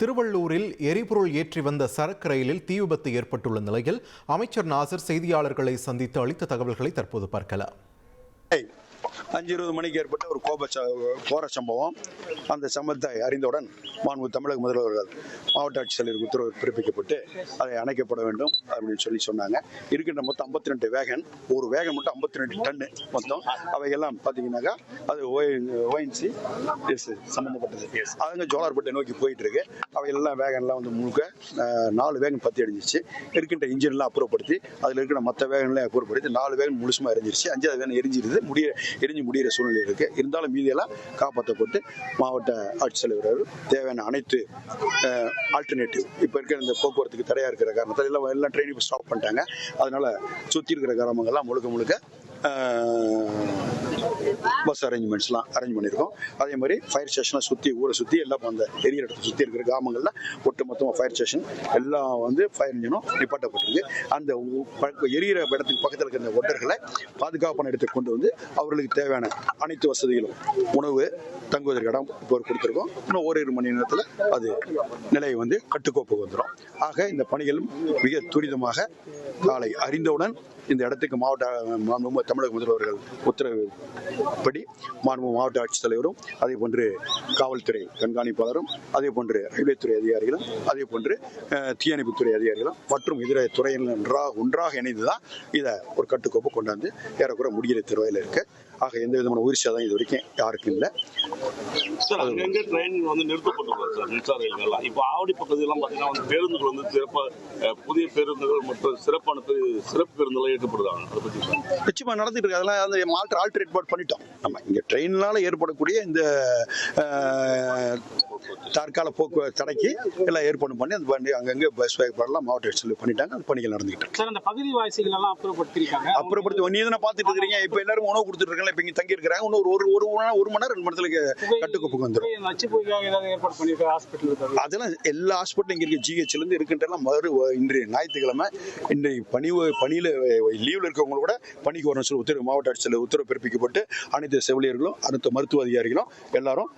திருவள்ளூரில் எரிபொருள் ஏற்றி வந்த சரக்கு ரயிலில் தீ விபத்து ஏற்பட்டுள்ள நிலையில் அமைச்சர் நாசர் செய்தியாளர்களை சந்தித்து அளித்த தகவல்களை தற்போது பார்க்கலாம். 5:20 மணிக்கு ஏற்பட்ட ஒரு கோர சம்பவம். அந்த சம்பவத்தை அறிந்தவுடன் மாண்பு தமிழக முதல்வர்கள் மாவட்ட ஆட்சித்தலைவருக்கு உத்தரவு பிறப்பிக்கப்பட்டு அதை அணைக்கப்பட வேண்டும் அப்படின்னு சொன்னாங்க. இருக்கின்ற மொத்தம் 52 வேகன், ஒரு வேகன் மட்டும் 52 டன்னு மொத்தம். அவையெல்லாம் பார்த்தீங்கன்னாக்கா அது ஓஎன்சி சம்பந்தப்பட்டது. அதுங்க ஜோலார்பேட்டை நோக்கி போயிட்டு இருக்கு. அவையெல்லாம் வேகன்லாம் வந்து முழுக்க 4 வேகன் பற்றி அடிஞ்சிச்சு. இருக்கின்ற இன்ஜின்லாம் அப்புறப்படுத்தி அதில் இருக்கிற மற்ற வேகன்லாம் அப்புறப்படுத்தி 4 வேகன் முழுசுமா எரிஞ்சிருச்சு. 5வது வேகன் எரிஞ்சு முடிகிற சூழ்நிலை இருக்கு. இருந்தாலும் மீதியெல்லாம் காப்பாற்றப்பட்டு மாவட்ட ஆட்சித்தலைவர் தேவையான அனைத்து ஆல்டர்னேட்டிவ் இப்போ இருக்கிற இந்த போக்குவரத்துக்கு தடையா இருக்கிற காரணத்தால் எல்லாம் ட்ரெயின் இப்போ ஸ்டாப் பண்ணிட்டாங்க. அதனால சுற்றி இருக்கிற கிராமங்கள்லாம் முழுக்க பஸ் அரேஞ்ச்மெண்ட்ஸ்லாம் அரேஞ்ச் பண்ணியிருக்கோம். அதே மாதிரி ஃபயர் ஸ்டேஷனை ஊரை சுற்றி எல்லாம் அந்த எரியிற இடத்தை சுற்றி இருக்கிற கிராமங்களில் ஒட்டுமொத்தமாக ஃபயர் ஸ்டேஷன் எல்லாம் வந்து ஃபயர் இன்ஜினும் நிப்பாட்டப்பட்டிருக்கு. அந்த எரியிற இடத்துக்கு பக்கத்தில் இருக்கிற அந்த ஒட்டர்களை பாதுகாப்பான இடத்துக்கு கொண்டு வந்து அவர்களுக்கு தேவையான அனைத்து வசதிகளும், உணவு, தங்குவதற்கு இடம் இப்போ கொடுத்துருக்கோம். இன்னும் ஓரிரு மணி நேரத்தில் அது நிலையை வந்து கட்டுக்கோப்புக்கு வந்துடும். ஆக இந்த பணிகள் மிக துரிதமாக காலை அறிந்தவுடன் இந்த இடத்துக்கு மாவட்ட தமிழக முதல்வர்கள் உத்தரவுப்படி மாவட்ட ஆட்சித்தலைவரும், அதே போன்று காவல்துறை கண்காணிப்பாளரும், அதே போன்று ரயில்வே துறை அதிகாரிகளும், அதே போன்று தீயணைப்புத்துறை அதிகாரிகளும் மற்றும் இதர துறையினர் ஒன்றாக இணைந்துதான் இதை ஒரு கட்டுக்கோப்பு கொண்டாந்து ஏறக்குறை முடிகிற தருவாயில் இருக்கு. ஆக எந்த விதமான உயிர் சேதம் இது வரைக்கும் யாருக்கும் இல்லை. ட்ரெயின் வந்து நிறுத்தப்பட்டுள்ளது சார், மின்சார ரயில்கள். இப்போ ஆவடி பக்கத்துலாம் பார்த்தீங்கன்னா பேருந்துகள் வந்து புதிய பேருந்துகள் மற்றும் சிறப்பு பேருந்துகள் இயக்கப்படுறாங்க. அதை பற்றி நிச்சயமா நடந்துட்டு இருக்கு. அதெல்லாம் அந்த ஆல்டரேட் பண்ணிட்டோம். நம்ம இங்க ட்ரெயினால ஏற்படக்கூடிய இந்த தற்கால போக்குவரத்து தடைக்கு எல்லாம் ஏற்பாடு பண்ணி அந்த வண்டி அங்கங்கே பஸ் ஏற்பாடுலாம் மாவட்ட ஆட்சியில் பண்ணிட்டாங்க. அந்த பணிகள் நடந்துகிட்டு இருக்கு. அந்த பகுதி வாசிகள் எல்லாம் அப்புறப்படுத்தி நீ தானே பார்த்துட்டு இருக்கீங்க. இப்போ எல்லாரும் உணவு கொடுத்துட்டு இருக்காங்க. இப்போ இங்கே தங்கி இருக்கிறாங்க. இன்னும் ஒரு மணி நேரம் 2 மணி நேரத்துக்கு கட்டுக்கோப்புக்கு வந்துடும். அதெல்லாம் எல்லா ஹாஸ்பிட்டலும் இங்க இருக்கு. ஜிஹெச்ல இருந்து இருக்கின்றலாம் இன்றைய ஞாயிற்றுக்கிழமை பணியில லீவ்ல இருக்கவங்க கூட பணிக்கு வரணும் சொல்லி உத்தரவு மாவட்ட ஆட்சியில் உத்தரவு பிறப்பிக்கப்பட்டு அனைத்து செவிலியர்களும் அனைத்து மருத்துவ அதிகாரிகளும் எல்லாரும்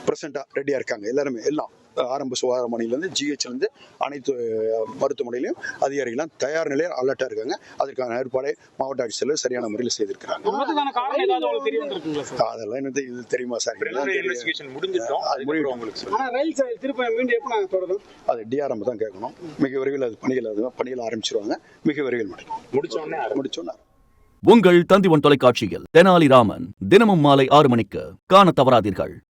பிரசண்டா ரெடியா இருக்காங்க. எல்லாருமே எல்லாம் ஆரம்ப சுகாதார மனையிலிருந்து ஜிஹெச்லேருந்து அனைத்து மருத்துவமனையிலையும் அதிகாரிகளும் தயார் நிலையில் அலர்ட்டா இருக்காங்க. அதற்கான ஏற்பாடை மாவட்ட ஆட்சித்தலைவர் சரியான முறையில் செய்திருக்கிறாங்க. அதெல்லாம் எனக்கு இது தெரியுமா சார்? அது டிஆர்எம் தான் கேட்கணும். மிக விரைவில் அது பணிகள் ஆரம்பிச்சிருவாங்க. மிக விரைவில் முடிச்சோன்னா உங்கள் தந்தி ஒன் தொலைக்காட்சியில் தெனாலிராமன் தினமும் மாலை 6 மணிக்கு காண தவறாதீர்கள்.